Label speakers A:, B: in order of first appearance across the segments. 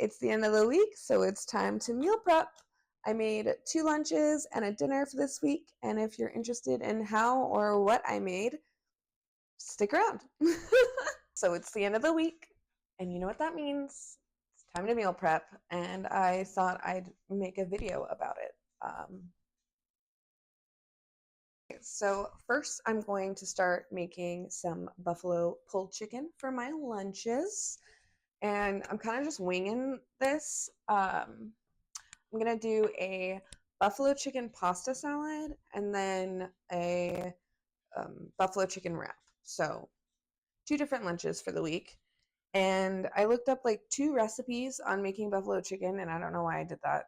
A: it's the end of the week, so it's time to meal prep. I made 2 lunches and a dinner for this week, and if you're interested in how or what I made, stick around. So it's the end of the week, and you know what that means. It's time to meal prep, and I thought I'd make a video about it. So first I'm going to start making some buffalo pulled chicken for my lunches. And I'm kind of just winging this. I'm gonna do a buffalo chicken pasta salad and then a buffalo chicken wrap. So 2 different lunches for the week. And I looked up like 2 recipes on making buffalo chicken, and I don't know why I did that.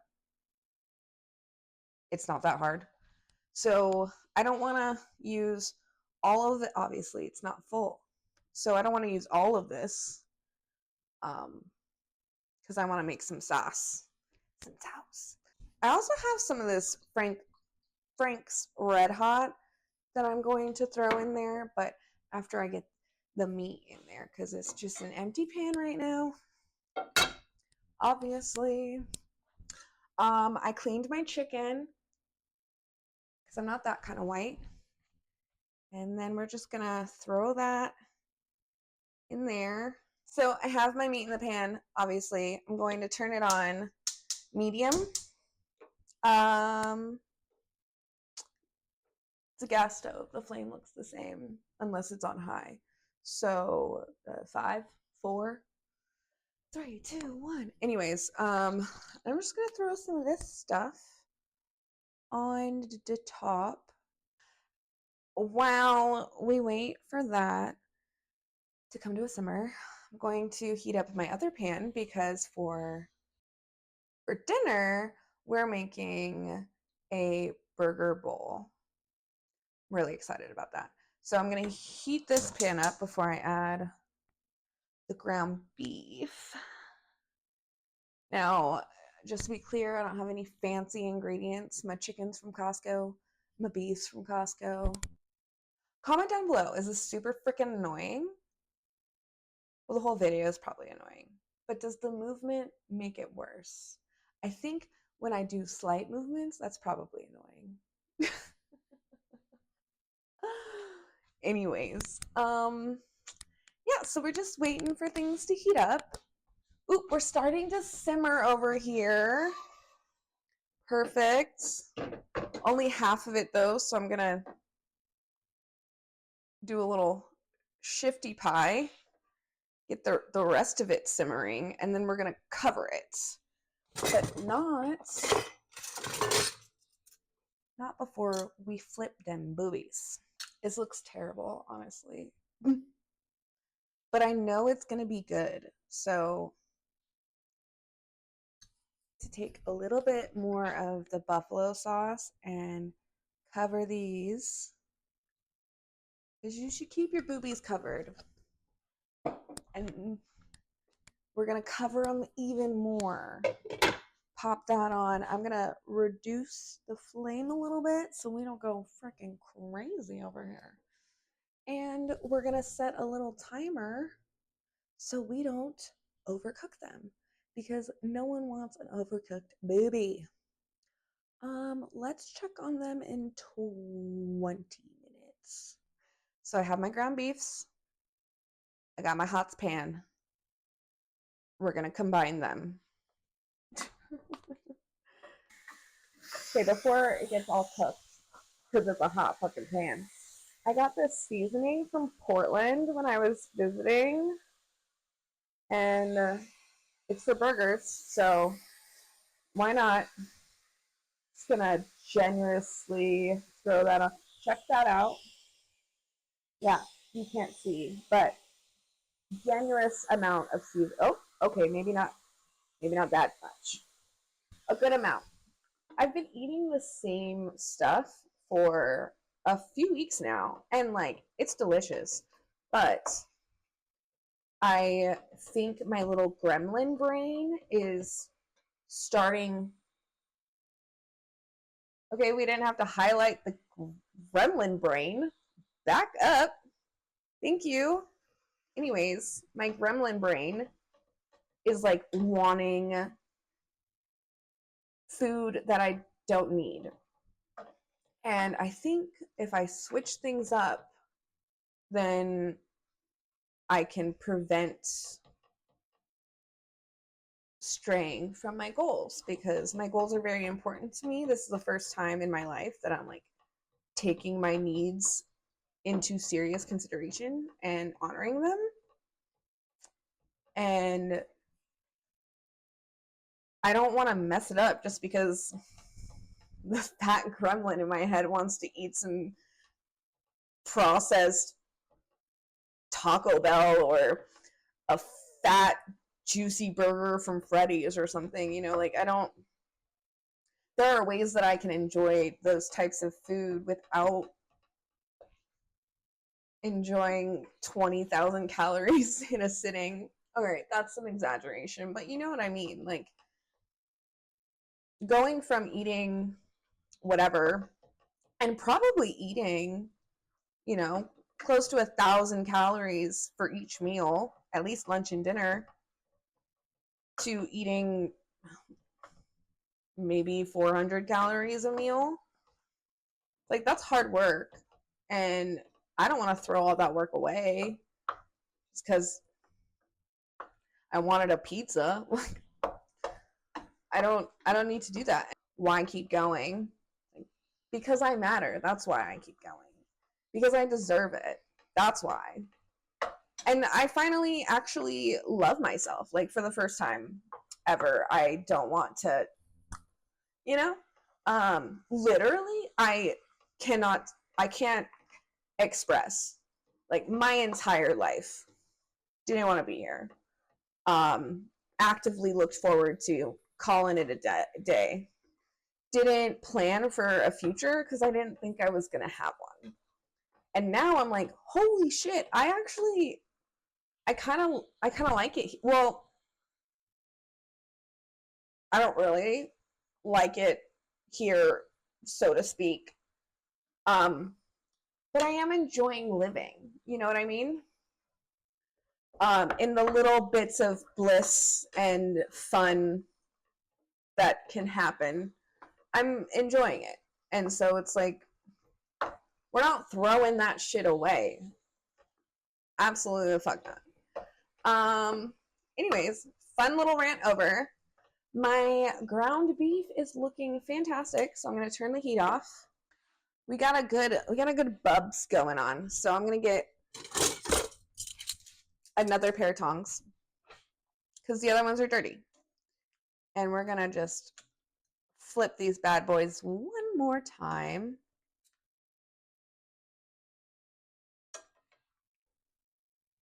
A: It's not that hard. So I don't want to use all of it. Obviously, it's not full. So I don't want to use all of this because I want to make some sauce. Some sauce. I also have some of this Frank's Red Hot that I'm going to throw in there, but after I get the meat in there, because it's just an empty pan right now, obviously. I cleaned my chicken because I'm not that kind of white. And then we're just gonna throw that in there. So I have my meat in the pan, obviously. I'm going to turn it on medium. It's a gas stove. The flame looks the same unless it's on high. So 5, 4, 3, 2, 1. Anyways, I'm just gonna throw some of this stuff on the top while we wait for that to come to a simmer. I'm going to heat up my other pan because for dinner we're making a burger bowl. I'm really excited about that. So I'm going to heat this pan up before I add the ground beef. Now, just to be clear, I don't have any fancy ingredients. My chicken's from Costco. My beef's from Costco. Comment down below, is this super freaking annoying? Well, the whole video is probably annoying. But does the movement make it worse? I think when I do slight movements, that's probably annoying. Anyways, yeah, so we're just waiting for things to heat up. Oop, we're starting to simmer over here. Perfect. Only half of it though, so I'm gonna do a little shifty pie, get the rest of it simmering, and then we're gonna cover it. But not before we flip them boobies. This looks terrible, honestly. But I know it's gonna be good. So to take a little bit more of the buffalo sauce and cover these, because you should keep your boobies covered. And we're gonna cover them even more. Pop that on. I'm gonna reduce the flame a little bit so we don't go freaking crazy over here. And we're gonna set a little timer so we don't overcook them, because no one wants an overcooked boobie. Let's check on them in 20 minutes. So I have my ground beefs. I got my hot pan. We're gonna combine them. Okay, before it gets all cooked, because it's a hot fucking pan, I got this seasoning from Portland when I was visiting, and it's for burgers, so why not? Just gonna generously throw that on. Check that out. Yeah, you can't see, but generous amount of seasoning. Oh, okay, maybe not that much. A good amount. I've been eating the same stuff for a few weeks now, and like, it's delicious, but I think my little gremlin brain is starting. Okay, we didn't have to highlight the gremlin brain. Back up. Thank you. Anyways, my gremlin brain is like wanting food that I don't need. And I think if I switch things up, then I can prevent straying from my goals, because my goals are very important to me. This is the first time in my life that I'm like taking my needs into serious consideration and honoring them. And I don't want to mess it up just because the fat gremlin in my head wants to eat some processed Taco Bell or a fat juicy burger from Freddy's or something, you know, like I don't, there are ways that I can enjoy those types of food without enjoying 20,000 calories in a sitting. All right, that's some exaggeration, but you know what I mean. Like going from eating whatever and probably eating, you know, close to 1,000 calories for each meal, at least lunch and dinner, to eating maybe 400 calories a meal. Like that's hard work. And I don't want to throw all that work away just because I wanted a pizza. I don't need to do that. Why keep going? Because I matter. That's why I keep going. Because I deserve it. That's why. And I finally actually love myself. Like for the first time ever, I don't want to, you know? Literally, I can't express like my entire life. Didn't want to be here. Actively looked forward to calling it a day. Didn't plan for a future because I didn't think I was gonna have one. And now I'm like, holy shit! I kind of like it. Well, I don't really like it here, so to speak. Um, but I am enjoying living. You know what I mean? In the little bits of bliss and fun that can happen, I'm enjoying it. And so it's like, we're not throwing that shit away. Absolutely the fuck not. Anyways, fun little rant over. My ground beef is looking fantastic, so I'm gonna turn the heat off. We got a good bubs going on, so I'm gonna get another pair of tongs because the other ones are dirty. And we're gonna just flip these bad boys one more time.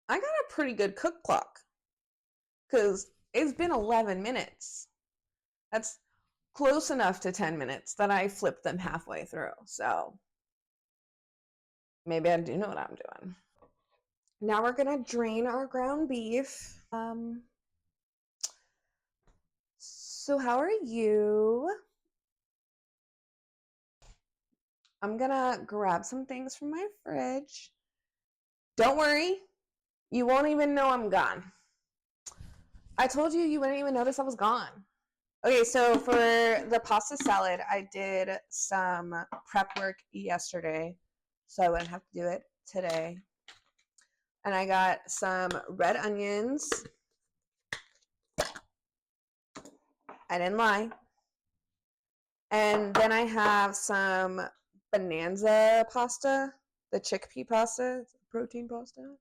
A: I got a pretty good cook clock because it's been 11 minutes. That's close enough to 10 minutes that I flipped them halfway through. So maybe I do know what I'm doing. Now we're gonna drain our ground beef. So how are you? I'm gonna grab some things from my fridge. Don't worry, you won't even know I'm gone. I told you wouldn't even notice I was gone. Okay, so for the pasta salad, I did some prep work yesterday, so I wouldn't have to do it today. And I got some red onions. I didn't lie. And then I have some Bonanza pasta, the chickpea pasta, it's protein pasta.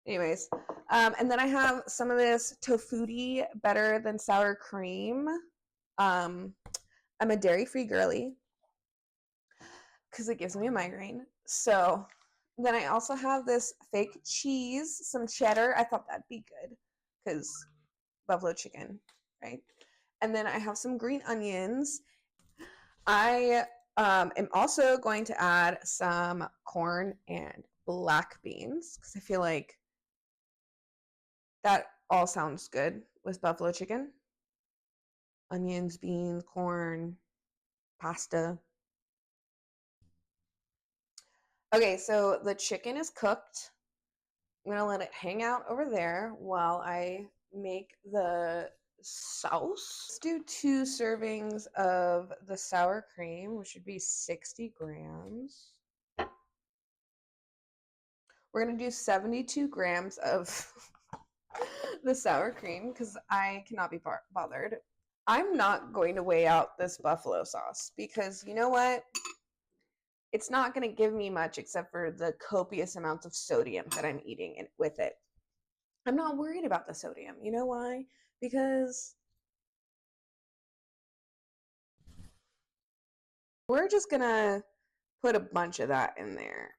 A: Anyways, and then I have some of this Tofutti better than sour cream. I'm a dairy-free girly because it gives me a migraine. So then I also have this fake cheese, some cheddar. I thought that'd be good because buffalo chicken, right? And then I have some green onions. I am also going to add some corn and black beans because I feel like that all sounds good with buffalo chicken. Onions, beans, corn, pasta. Okay, so the chicken is cooked. I'm gonna let it hang out over there while I make the sauce. Let's do 2 servings of the sour cream, which should be 60 grams. We're going to do 72 grams of the sour cream because I cannot be bothered. I'm not going to weigh out this buffalo sauce because you know what? It's not going to give me much except for the copious amounts of sodium that I'm eating with it. I'm not worried about the sodium. You know why? Because we're just going to put a bunch of that in there.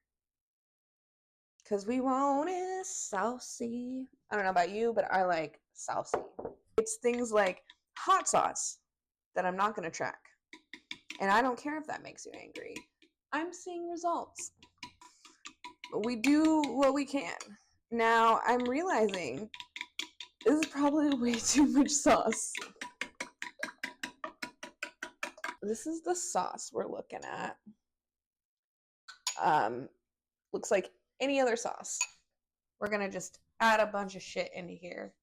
A: Because we want it saucy. I don't know about you, but I like saucy. It's things like hot sauce that I'm not going to track. And I don't care if that makes you angry. I'm seeing results. But we do what we can. Now, I'm realizing this is probably way too much sauce. This is the sauce we're looking at. Looks like any other sauce. We're going to just add a bunch of shit into here.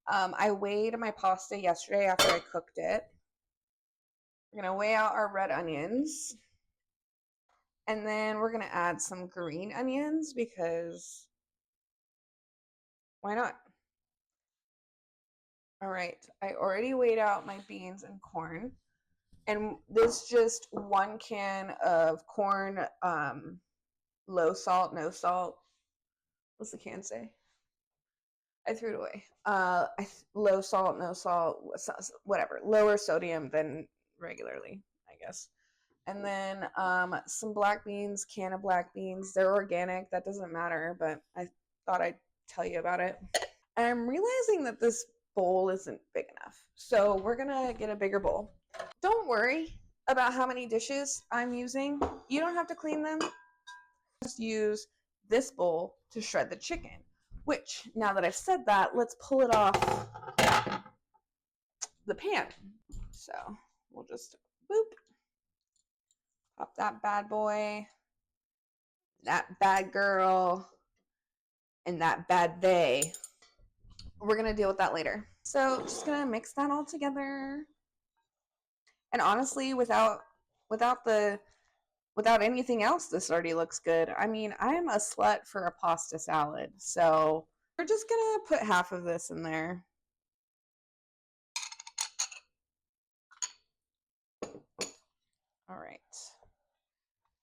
A: I weighed my pasta yesterday after I cooked it. We're going to weigh out our red onions. And then we're going to add some green onions because why not? All right. I already weighed out my beans and corn. And this just 1 can of corn, low salt, no salt. What's the can say? I threw it away. Low salt, no salt, whatever. Lower sodium than regularly, I guess. And then some black beans, can of black beans. They're organic. That doesn't matter, but I thought I'd tell you about it. And I'm realizing that this bowl isn't big enough. So we're going to get a bigger bowl. Don't worry about how many dishes I'm using. You don't have to clean them. Just use this bowl to shred the chicken. Which, now that I've said that, let's pull it off the pan. So we'll just boop. Pop that bad boy, that bad girl, and that bad they. We're going to deal with that later. So just going to mix that all together. And honestly, without anything else, this already looks good. I mean, I'm a slut for a pasta salad. So we're just going to put half of this in there. All right.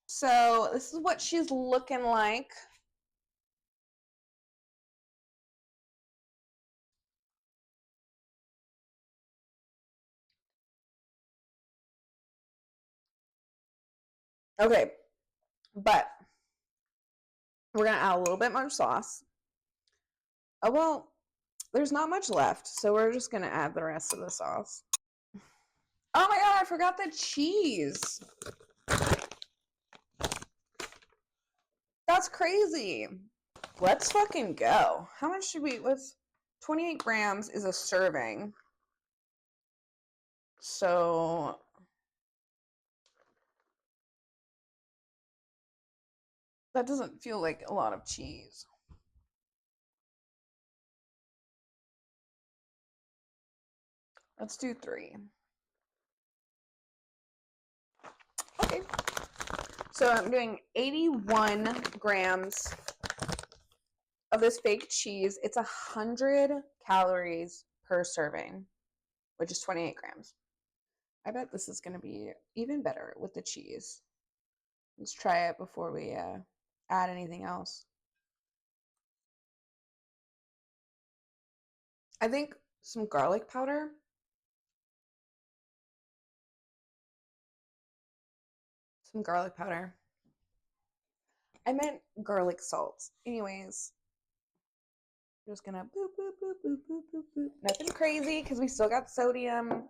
A: So this is what she's looking like. Okay, but we're going to add a little bit more sauce. Oh, well, there's not much left, so we're just going to add the rest of the sauce. Oh my god, I forgot the cheese. That's crazy. Let's fucking go. How much should we, 28 grams is a serving. So that doesn't feel like a lot of cheese. Let's do 3. Okay. So I'm doing 81 grams of this fake cheese. It's 100 calories per serving, which is 28 grams. I bet this is going to be even better with the cheese. Let's try it before we add anything else. I think some garlic powder. Some garlic powder. I meant garlic salt. Anyways, I'm just gonna boop, boop, boop, boop, boop, boop, boop. Nothing crazy because we still got sodium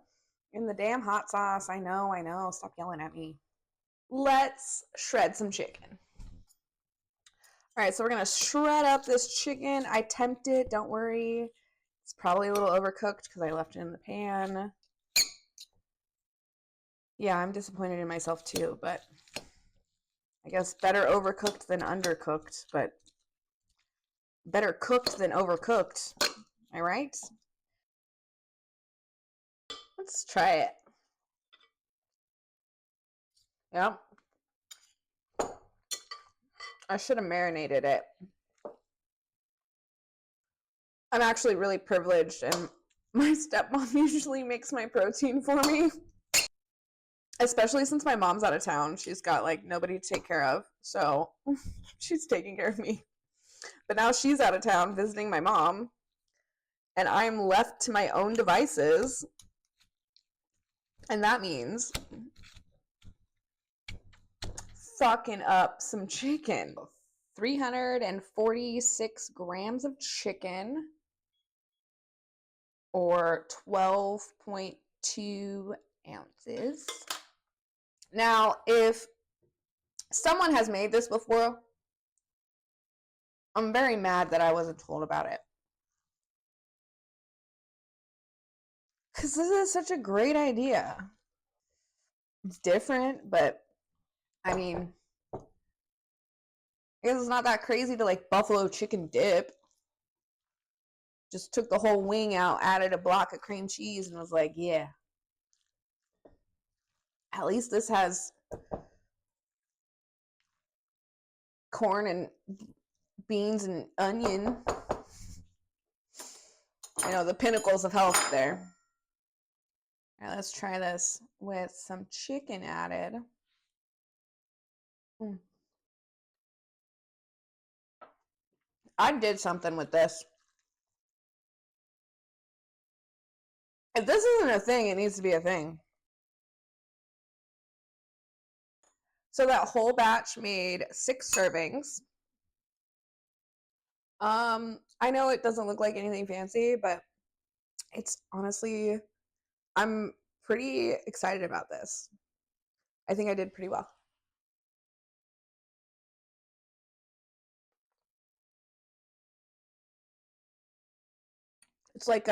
A: in the damn hot sauce. I know. Stop yelling at me. Let's shred some chicken. All right, so we're gonna shred up this chicken. I temped it, don't worry. It's probably a little overcooked because I left it in the pan. Yeah, I'm disappointed in myself too, but I guess better overcooked than undercooked, but better cooked than overcooked. Am I right? Let's try it. Yep. I should have marinated it. I'm actually really privileged, and my stepmom usually makes my protein for me. Especially since my mom's out of town. She's got like nobody to take care of. So she's taking care of me. But now she's out of town visiting my mom, and I'm left to my own devices. And that means fucking up some chicken. 346 grams of chicken, or 12.2 ounces. Now, if someone has made this before, I'm very mad that I wasn't told about it. Because this is such a great idea. It's different, but I mean, I guess it's not that crazy to like buffalo chicken dip. Just took the whole wing out, added a block of cream cheese, and was like, yeah. At least this has corn and beans and onion. You know, the pinnacles of health there. All right, let's try this with some chicken added. I did something with this. If this isn't a thing, it needs to be a thing. So that whole batch made 6 servings. I know it doesn't look like anything fancy, but it's honestly, I'm pretty excited about this. I think I did pretty well. It's like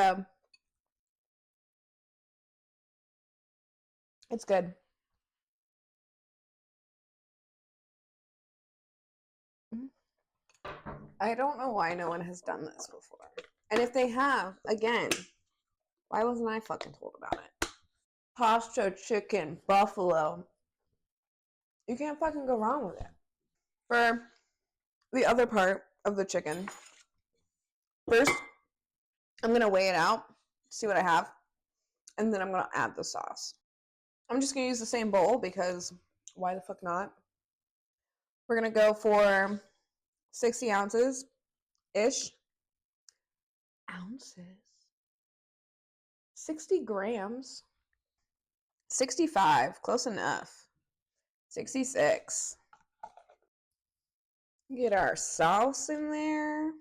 A: it's good. I don't know why no one has done this before. And if they have, again, why wasn't I fucking told about it? Pasta, chicken, buffalo. You can't fucking go wrong with it. For the other part of the chicken, first, I'm going to weigh it out, see what I have, and then I'm going to add the sauce. I'm just going to use the same bowl because why the fuck not? We're going to go for 60 ounces-ish. Ounces? 60 grams? 65, close enough. 66. Get our sauce in there.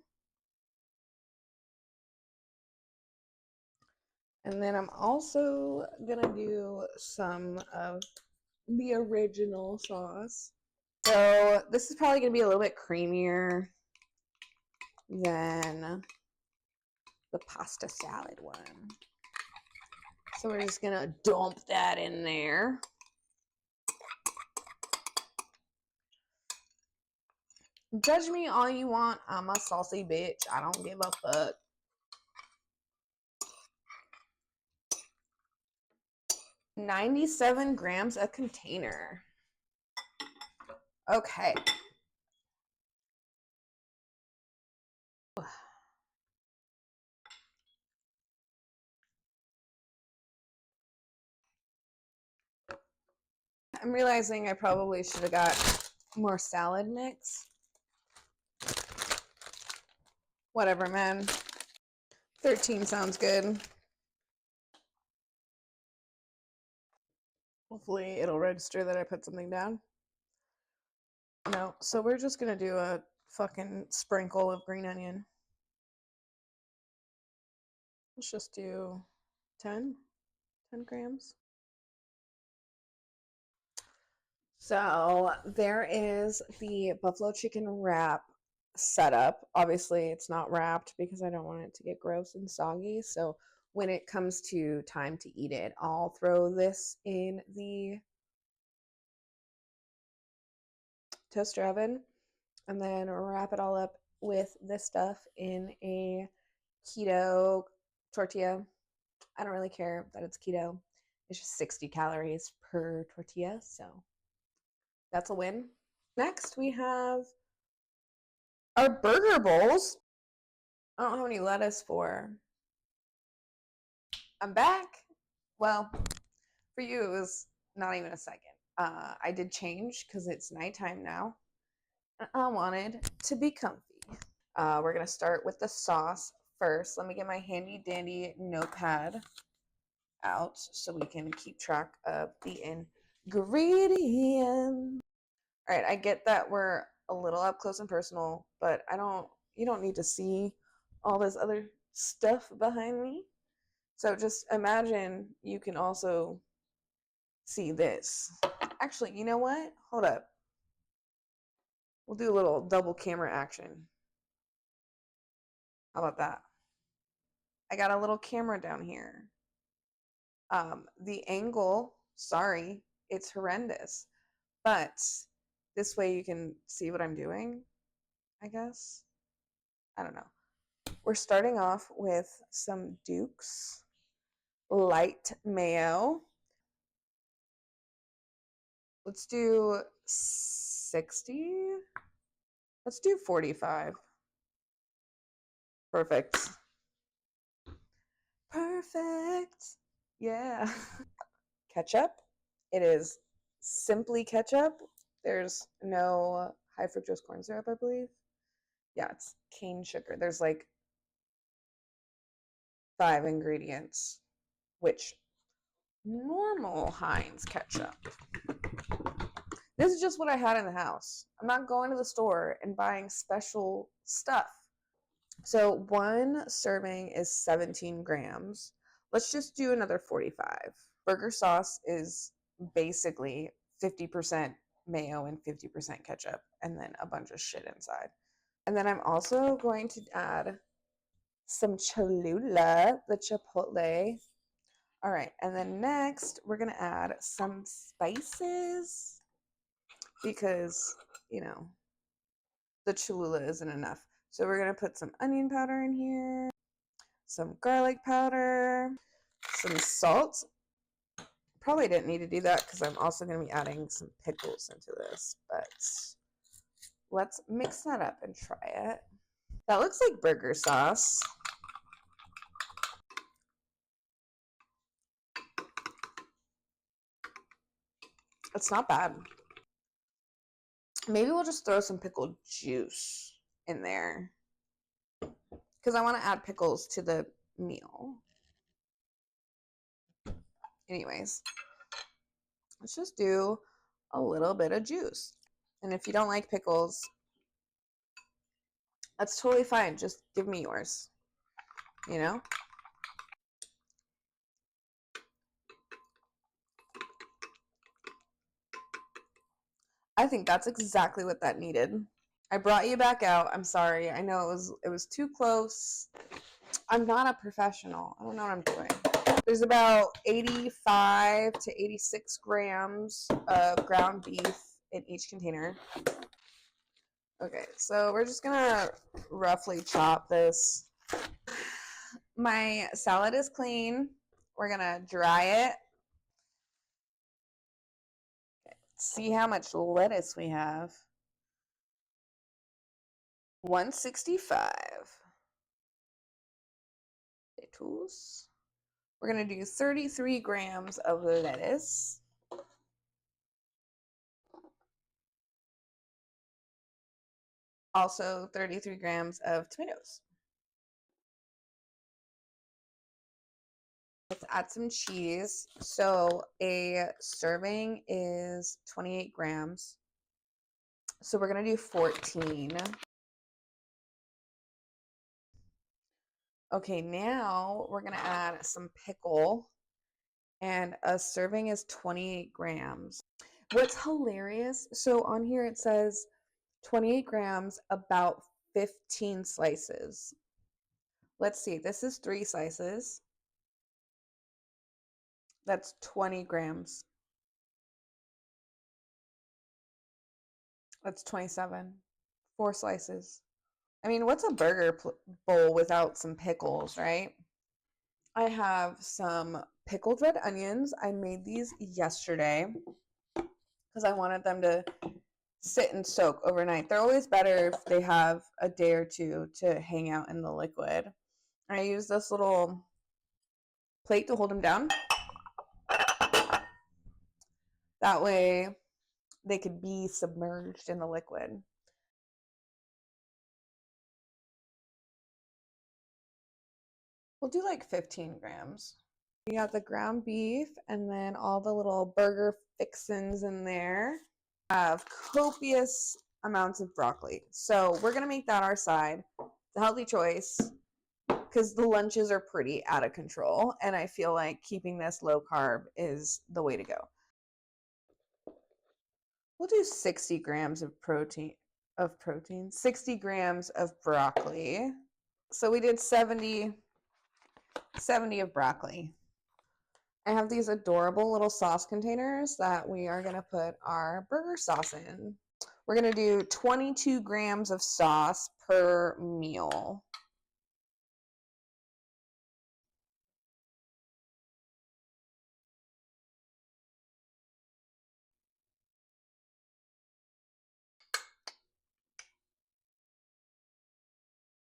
A: And then I'm also gonna do some of the original sauce. So this is probably gonna be a little bit creamier than the pasta salad one. So we're just gonna dump that in there. Judge me all you want. I'm a saucy bitch. I don't give a fuck. $97 grams a container. Okay. I'm realizing I probably should have got more salad mix. Whatever, man. 13 sounds good. Hopefully it'll register that I put something down. No, so we're just gonna do a fucking sprinkle of green onion. Let's just do 10 grams. So there is the buffalo chicken wrap setup. Obviously, it's not wrapped because I don't want it to get gross and soggy. So when it comes to time to eat it, I'll throw this in the toaster oven and then wrap it all up with this stuff in a keto tortilla. I don't really care that it's keto. It's just 60 calories per tortilla, so that's a win. Next, we have our burger bowls. I don't have any lettuce for. I'm back. Well, for you, it was not even a second. I did change because it's nighttime now. I wanted to be comfy. We're going to start with the sauce first. Let me get my handy dandy notepad out so we can keep track of the ingredients. All right, I get that we're a little up close and personal, but you don't need to see all this other stuff behind me. So just imagine you can also see this. Actually, you know what? Hold up. We'll do a little double camera action. How about that? I got a little camera down here. The angle, sorry, it's horrendous. But this way you can see what I'm doing, I guess. I don't know. We're starting off with some Duke's light mayo. Let's do 60. Let's do 45. Perfect. Perfect. Yeah. Ketchup. It is simply ketchup. There's no high fructose corn syrup, I believe. Yeah, it's cane sugar. There's like 5 ingredients, which normal Heinz ketchup. This is just what I had in the house. I'm not going to the store and buying special stuff. So 1 serving is 17 grams. Let's just do another 45. Burger sauce is basically 50% mayo and 50% ketchup, and then a bunch of shit inside. And then I'm also going to add some Cholula, the chipotle. All right, and then next we're gonna add some spices because, you know, the Cholula isn't enough. So we're gonna put some onion powder in here, some garlic powder, some salt. Probably didn't need to do that because I'm also gonna be adding some pickles into this, but let's mix that up and try it. That looks like burger sauce. It's not bad. Maybe we'll just throw some pickled juice in there because I want to add pickles to the meal. Anyways, let's just do a little bit of juice. And if you don't like pickles, that's totally fine. Just give me yours, you know? I think that's exactly what that needed. I brought you back out. I'm sorry. I know it was too close. I'm not a professional. I don't know what I'm doing. There's about 85 to 86 grams of ground beef in each container. Okay, so we're just gonna roughly chop this. My salad is clean. We're gonna dry it. See how much lettuce we have. 165. Lettuce. We're gonna do 33 grams of lettuce. Also 33 grams of tomatoes. Let's add some cheese. So a serving is 28 grams. So we're going to do 14. Okay, now we're going to add some pickle. And a serving is 28 grams. What's hilarious, so on here it says 28 grams, about 15 slices. Let's see, this is 3 slices. That's 20 grams. That's 27. 4 slices. I mean, what's a burger bowl without some pickles, right? I have some pickled red onions. I made these yesterday because I wanted them to sit and soak overnight. They're always better if they have a day or two to hang out in the liquid. I use this little plate to hold them down. That way they could be submerged in the liquid. We'll do like 15 grams. We got the ground beef and then all the little burger fixins in there. I have copious amounts of broccoli. So we're going to make that our side. It's a healthy choice because the lunches are pretty out of control. And I feel like keeping this low carb is the way to go. We'll do 60 grams of protein, 60 grams of broccoli. So we did 70 of broccoli. I have these adorable little sauce containers that we are going to put our burger sauce in. We're going to do 22 grams of sauce per meal.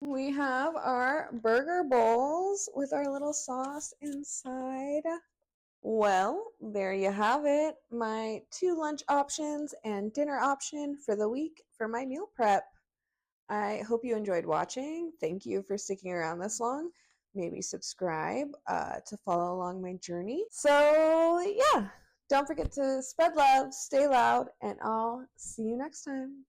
A: We have our burger bowls with our little sauce inside. Well, there you have it. My 2 lunch options and dinner option for the week for my meal prep. I hope you enjoyed watching. Thank you for sticking around this long. Maybe subscribe to follow along my journey. So, yeah, don't forget to spread love, stay loud, and I'll see you next time.